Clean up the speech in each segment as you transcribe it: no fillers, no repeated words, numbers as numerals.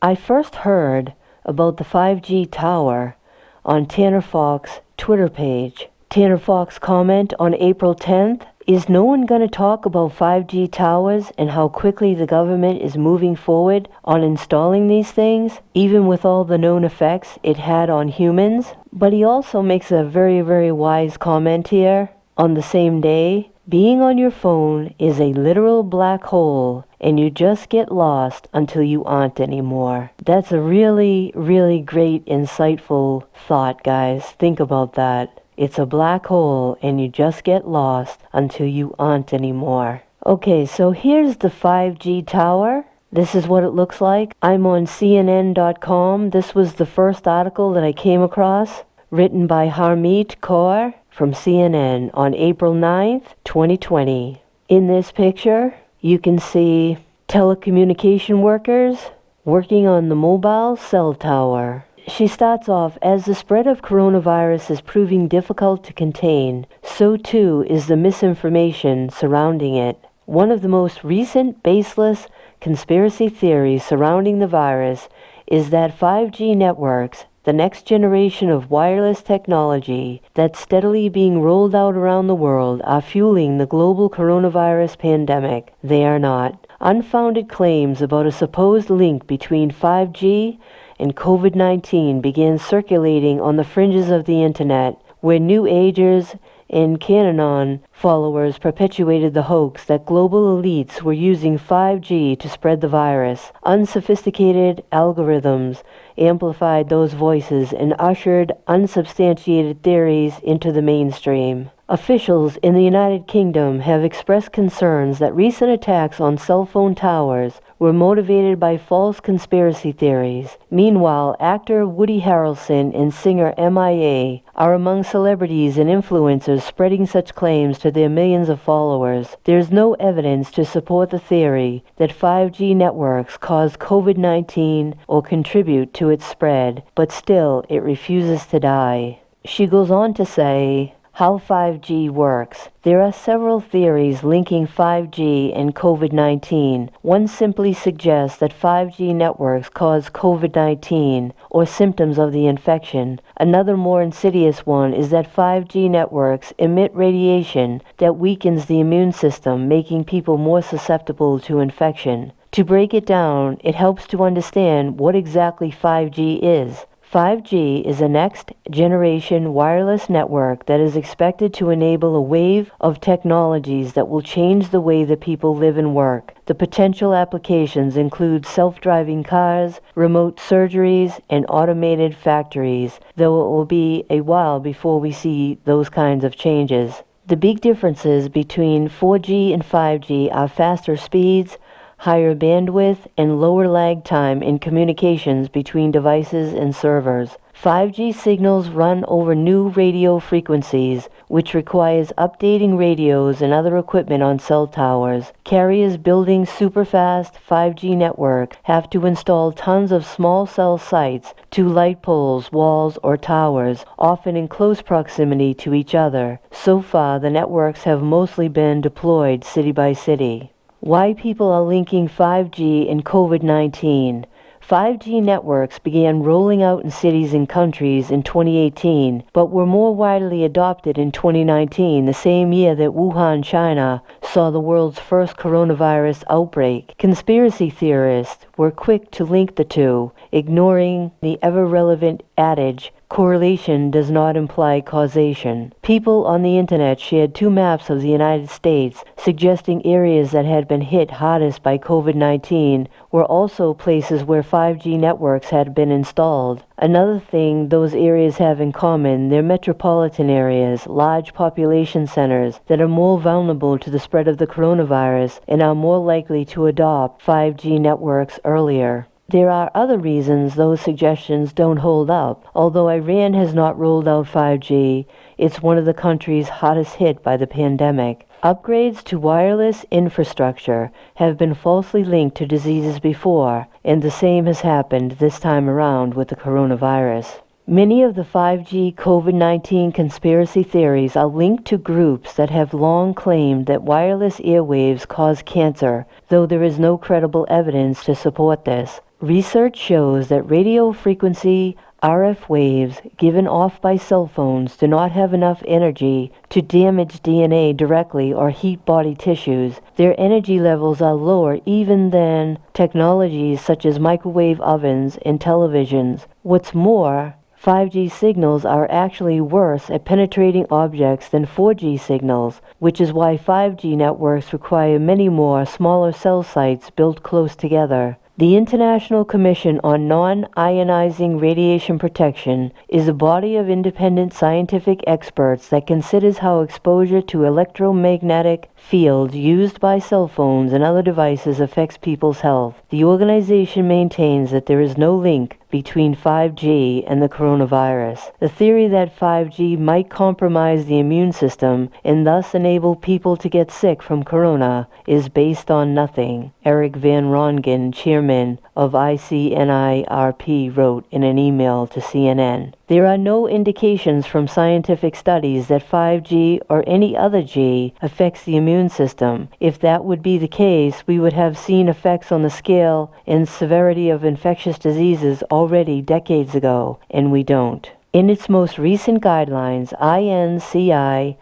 I first heard about the 5G tower on Tanner Fox's Twitter page. Tanner Fox comment on April 10th, is no one going to talk about 5G towers and how quickly the government is moving forward on installing these things, even with all the known effects it had on humans? But he also makes a very, very wise comment here. On the same day, being on your phone is a literal black hole, and you just get lost until you aren't anymore. That's a really, really great, insightful thought, guys. Think about that. It's a black hole, and you just get lost until you aren't anymore. Okay, so here's the 5G tower. This is what it looks like. I'm on CNN.com. This was the first article that I came across, written by Harmeet Kaur from CNN on April 9th, 2020. In this picture, you can see telecommunication workers working on the mobile cell tower. She starts off, as the spread of coronavirus is proving difficult to contain, so too is the misinformation surrounding it. One of the most recent baseless conspiracy theories surrounding the virus is that 5G networks, the next generation of wireless technology that's steadily being rolled out around the world, are fueling the global coronavirus pandemic. They are not. Unfounded claims about a supposed link between 5G and COVID-19 began circulating on the fringes of the internet, where New Agers and QAnon followers perpetuated the hoax that global elites were using 5G to spread the virus. Unsophisticated algorithms amplified those voices and ushered unsubstantiated theories into the mainstream. Officials in the United Kingdom have expressed concerns that recent attacks on cell phone towers were motivated by false conspiracy theories. Meanwhile, actor Woody Harrelson and singer MIA are among celebrities and influencers spreading such claims to their millions of followers. There is no evidence to support the theory that 5G networks cause COVID-19 or contribute to its spread, but still it refuses to die. She goes on to say how 5G works. There are several theories linking 5G and COVID-19. One simply suggests that 5G networks cause COVID-19 or symptoms of the infection. Another more insidious one is that 5G networks emit radiation that weakens the immune system, making people more susceptible to infection. To break it down, it helps to understand what exactly 5G is. 5G is a next-generation wireless network that is expected to enable a wave of technologies that will change the way that people live and work. The potential applications include self-driving cars, remote surgeries, and automated factories, though it will be a while before we see those kinds of changes. The big differences between 4G and 5G are faster speeds, higher bandwidth, and lower lag time in communications between devices and servers. 5G signals run over new radio frequencies, which requires updating radios and other equipment on cell towers. Carriers building super-fast 5G network have to install tons of small cell sites to light poles, walls, or towers, often in close proximity to each other. So far, the networks have mostly been deployed city by city. Why people are linking 5G and COVID-19. 5G networks began rolling out in cities and countries in 2018, but were more widely adopted in 2019, the same year that Wuhan, China, saw the world's first coronavirus outbreak. Conspiracy theorists were quick to link the two, ignoring the ever-relevant adage, correlation does not imply causation. People on the internet shared two maps of the United States, suggesting areas that had been hit hardest by COVID-19 were also places where 5G networks had been installed. Another thing those areas have in common, they're metropolitan areas, large population centers that are more vulnerable to the spread of the coronavirus and are more likely to adopt 5G networks earlier. There are other reasons those suggestions don't hold up. Although Iran has not rolled out 5G, it's one of the countries hardest hit by the pandemic. Upgrades to wireless infrastructure have been falsely linked to diseases before, and the same has happened this time around with the coronavirus. Many of the 5G COVID-19 conspiracy theories are linked to groups that have long claimed that wireless airwaves cause cancer, though there is no credible evidence to support this. Research shows that radio frequency RF waves given off by cell phones do not have enough energy to damage DNA directly or heat body tissues. Their energy levels are lower even than technologies such as microwave ovens and televisions. What's more, 5G signals are actually worse at penetrating objects than 4G signals, which is why 5G networks require many more smaller cell sites built close together. The International Commission on Non-Ionizing Radiation Protection is a body of independent scientific experts that considers how exposure to electromagnetic fields used by cell phones and other devices affects people's health. The organization maintains that there is no link between 5G and the coronavirus. The theory that 5G might compromise the immune system and thus enable people to get sick from corona is based on nothing, Eric Van Rongen, chairman of ICNIRP, wrote in an email to CNN. There are no indications from scientific studies that 5G or any other G affects the immune system. If that would be the case, we would have seen effects on the scale and severity of infectious diseases already decades ago, and we don't. In its most recent guidelines, INCIRP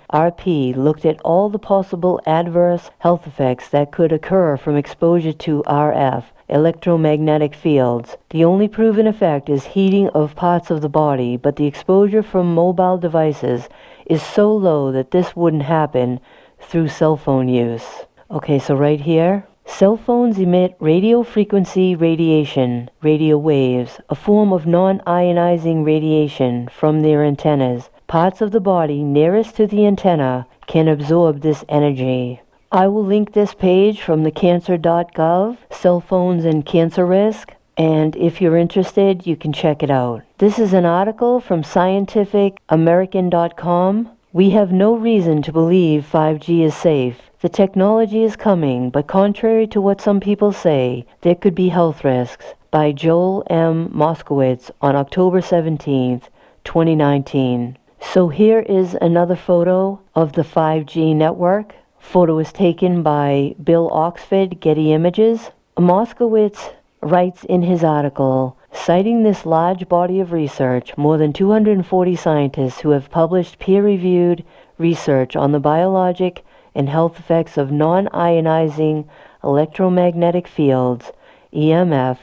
looked at all the possible adverse health effects that could occur from exposure to RF, electromagnetic fields. The only proven effect is heating of parts of the body, but the exposure from mobile devices is so low that this wouldn't happen through cell phone use. Okay, so right here, cell phones emit radio frequency radiation, radio waves, a form of non-ionizing radiation from their antennas. Parts of the body nearest to the antenna can absorb this energy. I will link this page from the cancer.gov, cell phones and cancer risk, and if you're interested, you can check it out. This is an article from scientificamerican.com. We have no reason to believe 5G is safe. The technology is coming, but contrary to what some people say, there could be health risks. By Joel M. Moskowitz on October 17th, 2019. So here is another photo of the 5G network. Photo was taken by Bill Oxford, Getty Images. Moskowitz writes in his article, citing this large body of research, more than 240 scientists who have published peer-reviewed research on the biologic and health effects of non-ionizing electromagnetic fields, EMF,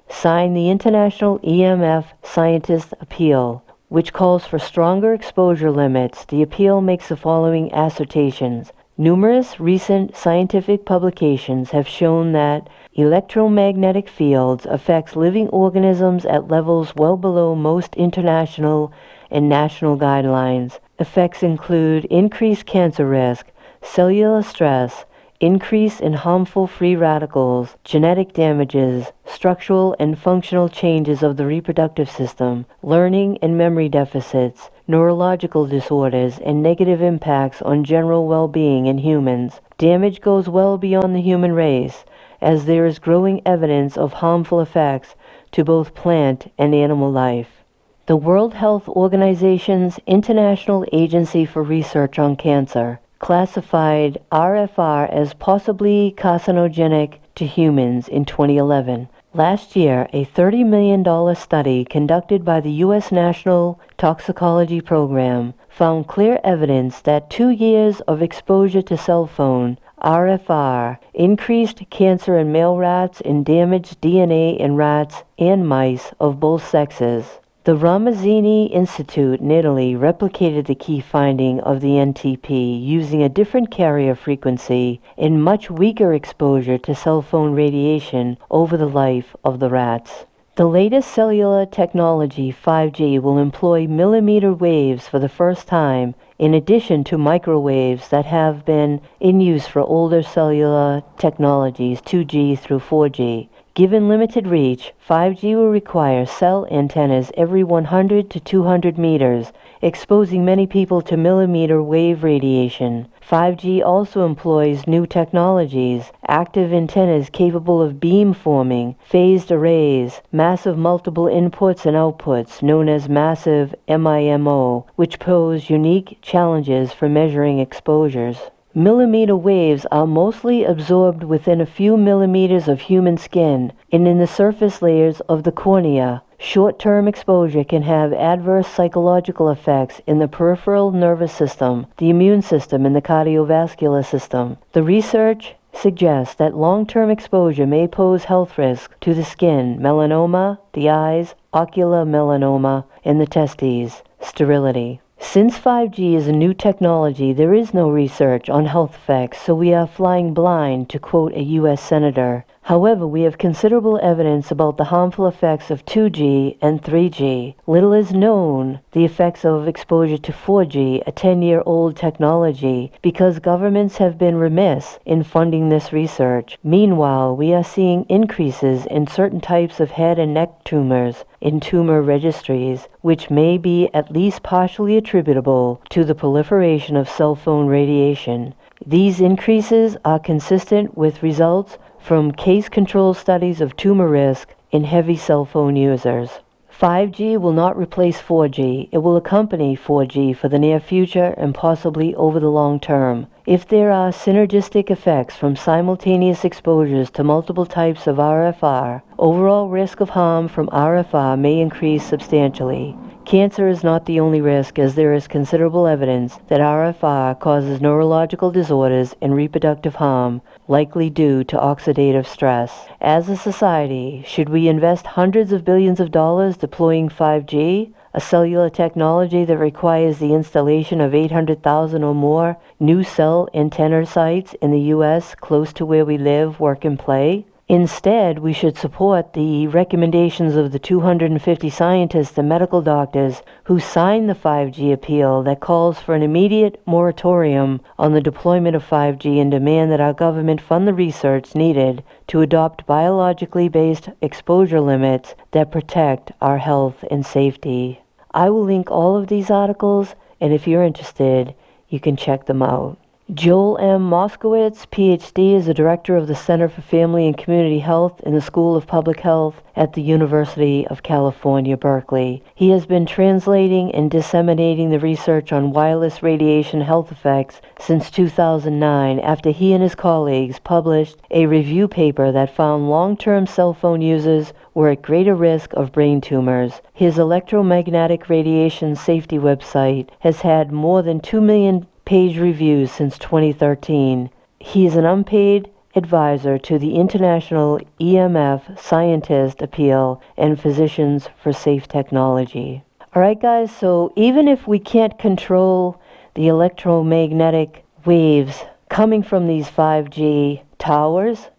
signed the International EMF Scientist Appeal, which calls for stronger exposure limits. The appeal makes the following assertions. Numerous recent scientific publications have shown that electromagnetic fields affects living organisms at levels well below most international and national guidelines. Effects include increased cancer risk, cellular stress, increase in harmful free radicals, genetic damages, structural and functional changes of the reproductive system, learning and memory deficits, neurological disorders, and negative impacts on general well-being in humans. Damage goes well beyond the human race, as there is growing evidence of harmful effects to both plant and animal life. The World Health Organization's International Agency for Research on Cancer classified RFR as possibly carcinogenic to humans in 2011. Last year, a $30 million study conducted by the U.S. National Toxicology Program found clear evidence that 2 years of exposure to cell phone RFR increased cancer in male rats and damaged DNA in rats and mice of both sexes. The Ramazzini Institute in Italy replicated the key finding of the NTP using a different carrier frequency and much weaker exposure to cell phone radiation over the life of the rats. The latest cellular technology, 5G, will employ millimeter waves for the first time, in addition to microwaves that have been in use for older cellular technologies, 2G through 4G. Given limited reach, 5G will require cell antennas every 100 to 200 meters, exposing many people to millimeter wave radiation. 5G also employs new technologies, active antennas capable of beam forming, phased arrays, massive multiple inputs and outputs, known as massive MIMO, which pose unique challenges for measuring exposures. Millimeter waves are mostly absorbed within a few millimeters of human skin and in the surface layers of the cornea. Short-term exposure can have adverse psychological effects in the peripheral nervous system, the immune system, and the cardiovascular system. The research suggests that long-term exposure may pose health risks to the skin, melanoma, the eyes, ocular melanoma, and the testes, sterility. Since 5G is a new technology, there is no research on health effects, so we are flying blind, to quote a U.S. senator. However, we have considerable evidence about the harmful effects of 2G and 3G. Little is known the effects of exposure to 4G, a 10-year-old technology, because governments have been remiss in funding this research. Meanwhile, we are seeing increases in certain types of head and neck tumors in tumor registries, which may be at least partially attributable to the proliferation of cell phone radiation. These increases are consistent with results from case control studies of tumor risk in heavy cell phone users. 5G will not replace 4G. It will accompany 4G for the near future and possibly over the long term. If there are synergistic effects from simultaneous exposures to multiple types of RFR, overall risk of harm from RFR may increase substantially. Cancer is not the only risk, as there is considerable evidence that RFR causes neurological disorders and reproductive harm, likely due to oxidative stress. As a society, should we invest hundreds of billions of dollars deploying 5G, a cellular technology that requires the installation of 800,000 or more new cell antenna sites in the U.S. close to where we live, work, and play? Instead, we should support the recommendations of the 250 scientists and medical doctors who signed the 5G appeal that calls for an immediate moratorium on the deployment of 5G and demand that our government fund the research needed to adopt biologically based exposure limits that protect our health and safety. I will link all of these articles, and if you're interested, you can check them out. Joel M. Moskowitz, Ph.D., is the director of the Center for Family and Community Health in the School of Public Health at the University of California, Berkeley. He has been translating and disseminating the research on wireless radiation health effects since 2009, after he and his colleagues published a review paper that found long-term cell phone users were at greater risk of brain tumors. His electromagnetic radiation safety website has had more than 2 million page reviews since 2013. He is an unpaid advisor to the International EMF Scientist Appeal and Physicians for Safe Technology. Alright guys, so even if we can't control the electromagnetic waves coming from these 5G towers,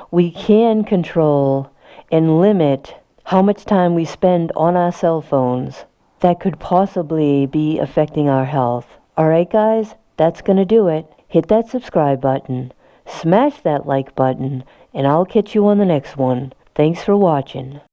we can control and limit how much time we spend on our cell phones that could possibly be affecting our health. Alright guys, that's going to do it. Hit that subscribe button, smash that like button, and I'll catch you on the next one. Thanks for watching.